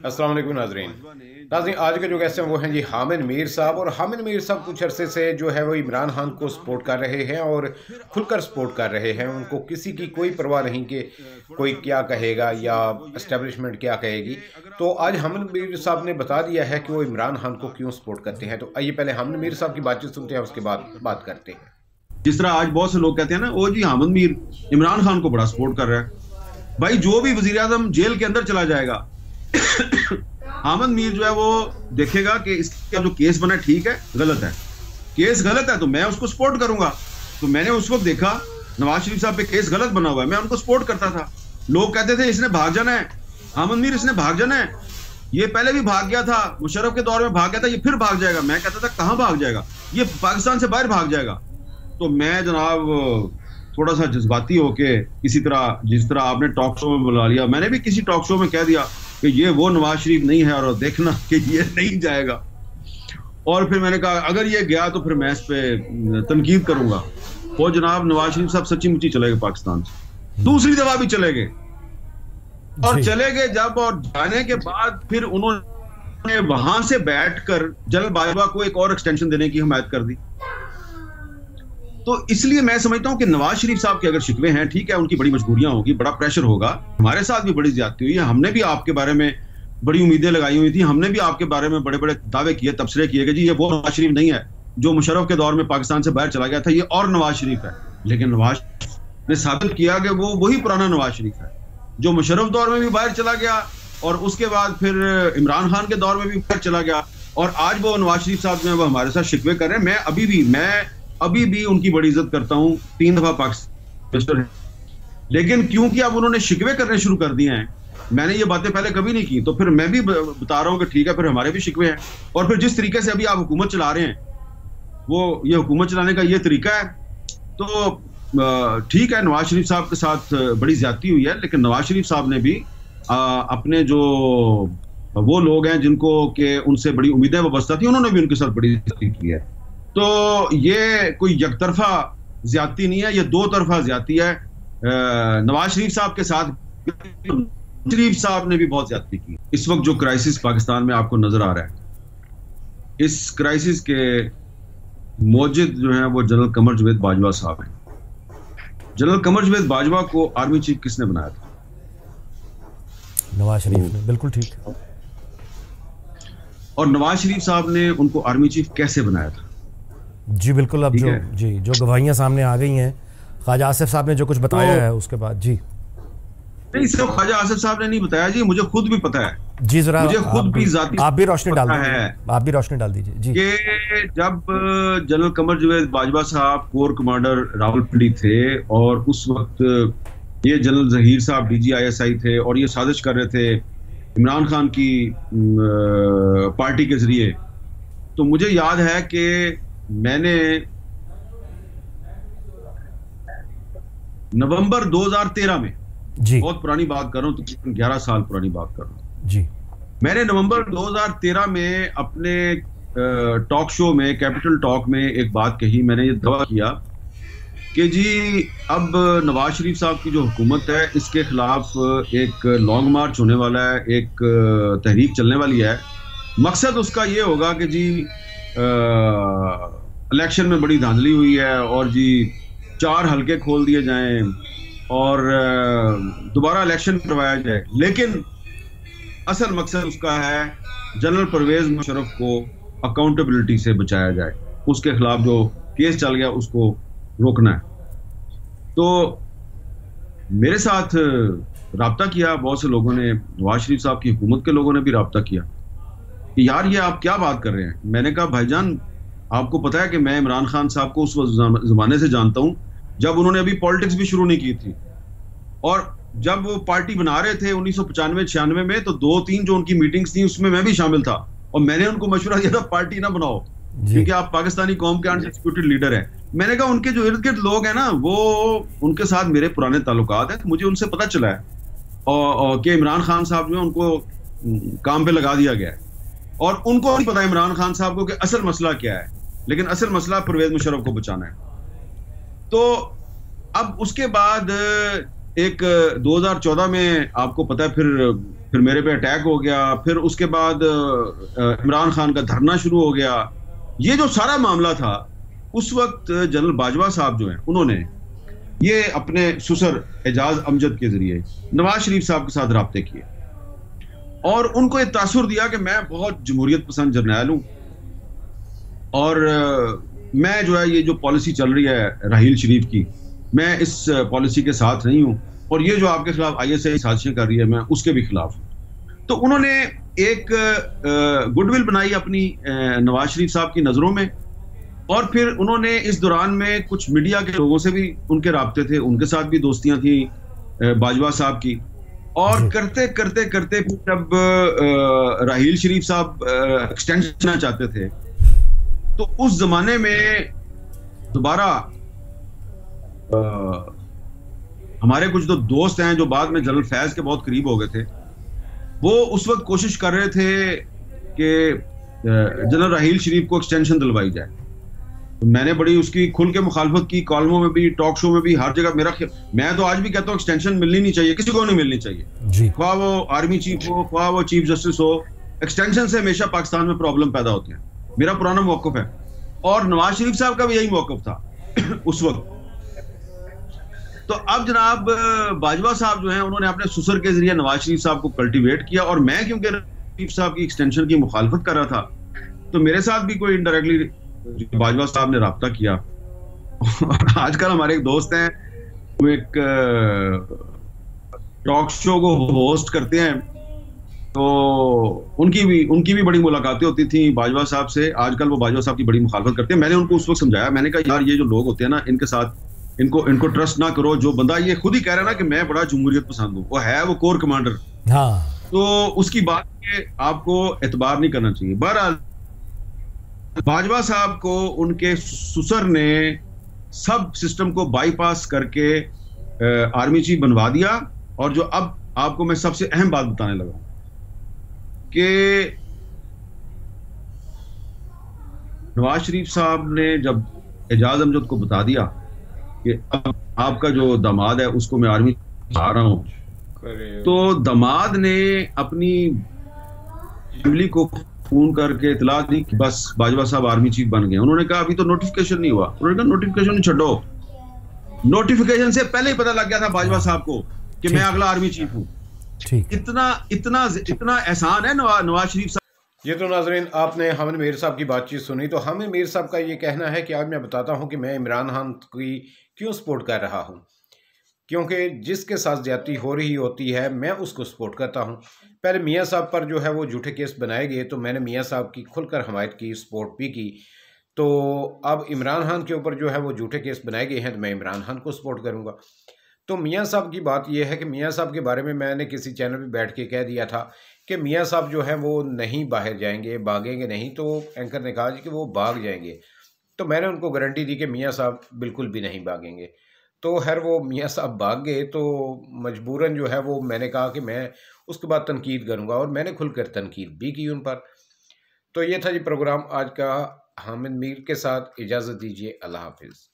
अस्सलाम वालेकुम नाज़रीन। आज के जो गेस्ट हैं वो हैं जी हामिद मीर साहब। और हामिद मीर साहब कुछ अरसे से जो है वो इमरान खान को सपोर्ट कर रहे हैं और खुलकर सपोर्ट कर रहे हैं। उनको किसी की कोई परवाह नहीं कि कोई क्या कहेगा या इस्टेब्लिशमेंट क्या कहेगी। तो आज हामिद मीर साहब ने बता दिया है कि वो इमरान खान को क्यों सपोर्ट करते हैं। तो आइए पहले हामिद मीर साहब की बातचीत सुनते हैं, उसके बाद बात करते हैं। जिस तरह आज बहुत से लोग कहते हैं ना, ओ जी हामिद मीर इमरान खान को बड़ा सपोर्ट कर रहा है। भाई जो भी वजीर आजम जेल के अंदर चला जाएगा हामिद मीर जो है वो देखेगा कि इसका जो केस बना ठीक है गलत है। केस गलत है तो मैं उसको सपोर्ट करूंगा। तो मैंने उस वक्त देखा नवाज शरीफ साहब पे केस गलत बना हुआ है, मैं उनको सपोर्ट करता था। लोग कहते थे इसने भाग जाना है, हामिद मीर इसने भाग जाना है, ये पहले भी भाग गया था, मुशर्रफ के दौर में भाग गया था, ये फिर भाग जाएगा। मैं कहता था कहां भाग जाएगा, ये पाकिस्तान से बाहर भाग जाएगा। तो मैं जनाब थोड़ा सा जज्बाती होके इसी तरह जिस तरह आपने टॉक शो में बुला लिया, मैंने भी किसी टॉक शो में कह दिया कि ये वो नवाज शरीफ नहीं है और देखना कि ये नहीं जाएगा। और फिर मैंने कहा अगर ये गया तो फिर मैं इस पे तनकीद करूंगा। वो जनाब नवाज शरीफ साहब सच्ची मुच्ची चले गए पाकिस्तान से, दूसरी दफा भी चले गए। और चले गए जब, और जाने के बाद फिर उन्होंने वहां से बैठकर जनरल बाजवा को एक और एक्सटेंशन देने की हिमायत कर दी। तो इसलिए मैं समझता हूं कि नवाज शरीफ साहब के अगर शिकवे हैं, ठीक है, उनकी बड़ी मजबूरियां होगी, बड़ा प्रेशर होगा। हमारे साथ भी बड़ी ज्यादती हुई है, हमने भी आपके बारे में बड़ी उम्मीदें लगाई हुई थी, हमने भी आपके बारे में बड़े बड़े दावे किए, तबसरे किए कि जी ये वो नवाज शरीफ नहीं है जो मुशर्रफ के दौर में पाकिस्तान से बाहर चला गया था, ये और नवाज शरीफ है। लेकिन नवाज ने साबित किया कि वो वही पुराना नवाज शरीफ है जो मुशर्रफ दौर में भी बाहर चला गया और उसके बाद फिर इमरान खान के दौर में भी बाहर चला गया। और आज वो नवाज शरीफ साहब जो है वो हमारे साथ शिकवे कर रहे हैं। मैं अभी भी उनकी बड़ी इज्जत करता हूं, 3 दफा पाकिस्तान, लेकिन क्योंकि अब उन्होंने शिकवे करने शुरू कर दिए हैं, मैंने ये बातें पहले कभी नहीं की, तो फिर मैं भी बता रहा हूं कि ठीक है, फिर हमारे भी शिकवे हैं। और फिर जिस तरीके से अभी आप हुकूमत चला रहे हैं, वो ये हुकूमत चलाने का ये तरीका है, तो ठीक है, नवाज शरीफ साहब के साथ बड़ी ज्यादती हुई है, लेकिन नवाज शरीफ साहब ने भी अपने जो वो लोग हैं जिनको के उनसे बड़ी उम्मीदें वाबस्ता थी, उन्होंने भी उनके साथ बड़ी ज्यादती की है। तो ये कोई यकतरफा ज्यादती नहीं है, ये 2 तरफा ज्यादती है। नवाज शरीफ साहब के साथ शरीफ साहब ने भी बहुत ज्यादती की। इस वक्त जो क्राइसिस पाकिस्तान में आपको नजर आ रहा है, इस क्राइसिस के मौजिद जो है वो जनरल कमर जावेद बाजवा साहब हैं। जनरल कमर जावेद बाजवा को आर्मी चीफ किसने बनाया था? नवाज शरीफ ने। बिल्कुल ठीक। और नवाज शरीफ साहब ने उनको आर्मी चीफ कैसे बनाया था? जी बिल्कुल। अब जो गवाहियां सामने आ गई हैं, ख्वाजा आसिफ साहब ने जो कुछ बताया है उसके बाद। जी नहीं, सिर्फ ख्वाजा आसिफ साहब ने नहीं बताया जी, मुझे खुद भी पता है जी। जरा मुझे खुद भी आप भी रोशनी डाल दीजिए, आप भी रोशनी डाल दीजिए जी। कि जब जनरल कमर जावेद बाजवा साहब कोर कमांडर रावलपिंडी थे और उस वक्त ये जनरल जहीर साहब DGISI थे और ये साजिश कर रहे थे इमरान खान की पार्टी के जरिए, तो मुझे याद है कि मैंने नवंबर 2013 में, जी बहुत पुरानी बात कर रहा हूं, तकरीबन 11 साल पुरानी बात कर रहा हूं जी, मैंने नवंबर 2013 में अपने टॉक शो में, कैपिटल टॉक में एक बात कही। मैंने ये दावा किया कि जी अब नवाज शरीफ साहब की जो हुकूमत है इसके खिलाफ एक लॉन्ग मार्च होने वाला है, एक तहरीक चलने वाली है। मकसद उसका ये होगा कि जी इलेक्शन में बड़ी धांधली हुई है और जी 4 हलके खोल दिए जाएं और दोबारा इलेक्शन करवाया जाए, लेकिन असल मकसद उसका है जनरल परवेज मुशर्रफ को अकाउंटेबिलिटी से बचाया जाए, उसके खिलाफ जो केस चल गया उसको रोकना है। तो मेरे साथ राब्ता किया बहुत से लोगों ने, नवाज शरीफ साहब की हुकूमत के लोगों ने भी राब्ता किया कि यार ये आप क्या बात कर रहे हैं। मैंने कहा भाईजान आपको पता है कि मैं इमरान खान साहब को उस जमाने से जानता हूं जब उन्होंने अभी पॉलिटिक्स भी शुरू नहीं की थी, और जब वो पार्टी बना रहे थे 1995-96 में, तो 2-3 जो उनकी मीटिंग्स थी उसमें मैं भी शामिल था और मैंने उनको मशवरा दिया था पार्टी ना बनाओ क्योंकि आप पाकिस्तानी कौम के अनडिस्प्यूटेड लीडर हैं। मैंने कहा उनके जो इर्द गिर्द लोग हैं ना, वो उनके साथ मेरे पुराने ताल्लुकात हैं, तो मुझे उनसे पता चला है और कि इमरान खान साहब जो है उनको काम पे लगा दिया गया है और उनको नहीं पता इमरान खान साहब को कि असल मसला क्या है, लेकिन असल मसला परवेज मुशर्रफ को बचाना है। तो अब उसके बाद एक 2014 में आपको पता है फिर मेरे पे अटैक हो गया, फिर उसके बाद इमरान खान का धरना शुरू हो गया। ये जो सारा मामला था, उस वक्त जनरल बाजवा साहब जो हैं, उन्होंने ये अपने ससुर एजाज अमजद के जरिए नवाज शरीफ साहब के साथ राब्ते किए और उनको ये तासुर दिया कि मैं बहुत जमहूरियत पसंद जर्नैल हूं और मैं जो है ये जो पॉलिसी चल रही है राहील शरीफ की, मैं इस पॉलिसी के साथ नहीं हूं और ये जो आपके खिलाफ आईएसआई साजिशें कर रही है, मैं उसके भी खिलाफ हूं। तो उन्होंने एक गुडविल बनाई अपनी नवाज शरीफ साहब की नजरों में और फिर उन्होंने इस दौरान में कुछ मीडिया के लोगों से भी उनके राब्ते थे, उनके साथ भी दोस्तियां थी बाजवा साहब की। और करते करते करते फिर जब राहील शरीफ साहब एक्सटेंशन चाहते थे तो उस जमाने में दोबारा हमारे कुछ तो दोस्त हैं जो बाद में जनरल फैज के बहुत करीब हो गए थे, वो उस वक्त कोशिश कर रहे थे कि जनरल राहील शरीफ को एक्सटेंशन दिलवाई जाए। तो मैंने बड़ी उसकी खुल के मुखालफत की, कॉलमों में भी, टॉक शो में भी, हर जगह। मैं तो आज भी कहता हूँ एक्सटेंशन मिलनी नहीं चाहिए, किसी को नहीं मिलनी चाहिए, ख्वाह वो आर्मी चीफ हो, ख्वाह वो चीफ जस्टिस हो। एक्सटेंशन से हमेशा पाकिस्तान में प्रॉब्लम पैदा होती है, मेरा पुराना मौकफ है और नवाज शरीफ साहब का भी यही मौकफ था उस वक्त। तो अब जनाब बाजवा साहब जो हैं, उन्होंने अपने ससुर के जरिए नवाज शरीफ साहब को कल्टीवेट किया और मैं क्योंकि शरीफ साहब की एक्सटेंशन की मुखालफत कर रहा था तो मेरे साथ भी कोई इनडायरेक्टली बाजवा साहब ने राब्ता किया। और आजकल हमारे एक दोस्त हैं, वो एक टॉक शो को होस्ट करते हैं, तो उनकी भी बड़ी मुलाकातें होती थी बाजवा साहब से। आजकल वो बाजवा साहब की बड़ी मुखालफत करते हैं। मैंने उनको उस वक्त समझाया, मैंने कहा यार ये जो लोग होते हैं ना, इनके साथ इनको ट्रस्ट ना करो। जो बंदा ये खुद ही कह रहा है ना कि मैं बड़ा जमहूरियत पसंद हूं, वो है वो कोर कमांडर, हाँ, तो उसकी बात के आपको एतबार नहीं करना चाहिए। बहरहाल बाजवा साहब को उनके ससुर ने सब सिस्टम को बाईपास करके आर्मी चीफ बनवा दिया। और जो अब आपको मैं सबसे अहम बात बताने लगा कि नवाज शरीफ साहब ने जब एजाज अमजद को बता दिया कि अब आपका जो दामाद है उसको मैं आर्मी आ रहा हूं, तो दामाद ने अपनी फैमिली को फोन करके इतला दी कि बस बाजवा साहब आर्मी चीफ बन गए। उन्होंने कहा अभी तो नोटिफिकेशन नहीं हुआ। उन्होंने कहा नोटिफिकेशन छोड़ो, नोटिफिकेशन से पहले ही पता लग गया था बाजवा साहब को कि मैं अगला आर्मी चीफ हूं। इतना एहसान है नवाज शरीफ साहब। ये तो नाजरीन आपने हामिद मीर साहब की बातचीत सुनी। तो हामिद मीर साहब का ये कहना है कि आज मैं बताता हूं कि मैं इमरान खान की क्यों सपोर्ट कर रहा हूं, क्योंकि जिसके साथ ज्यादती हो रही होती है मैं उसको सपोर्ट करता हूं। पहले मियाँ साहब पर जो है वो झूठे केस बनाए गए तो मैंने मियाँ साहब की खुलकर हमायत की, सपोर्ट भी की। तो अब इमरान खान के ऊपर जो है वो झूठे केस बनाए गए हैं तो मैं इमरान खान को सपोर्ट करूंगा। तो मियाँ साहब की बात यह है कि मियाँ साहब के बारे में मैंने किसी चैनल पे बैठ के कह दिया था कि मियाँ साहब जो है वो नहीं बाहर जाएंगे, भागेंगे नहीं। तो एंकर ने कहा कि वो भाग जाएंगे, तो मैंने उनको गारंटी दी कि मियाँ साहब बिल्कुल भी नहीं भागेंगे। तो खैर वो मियाँ साहब भाग गए, तो मजबूरन जो है वो मैंने कहा कि मैं उसके बाद तनकीद करूँगा और मैंने खुलकर तनकीद भी की उन पर। तो ये था जी प्रोग्राम आज का हामिद मीर के साथ। इजाज़त दीजिए, अल्लाह हाफिज़।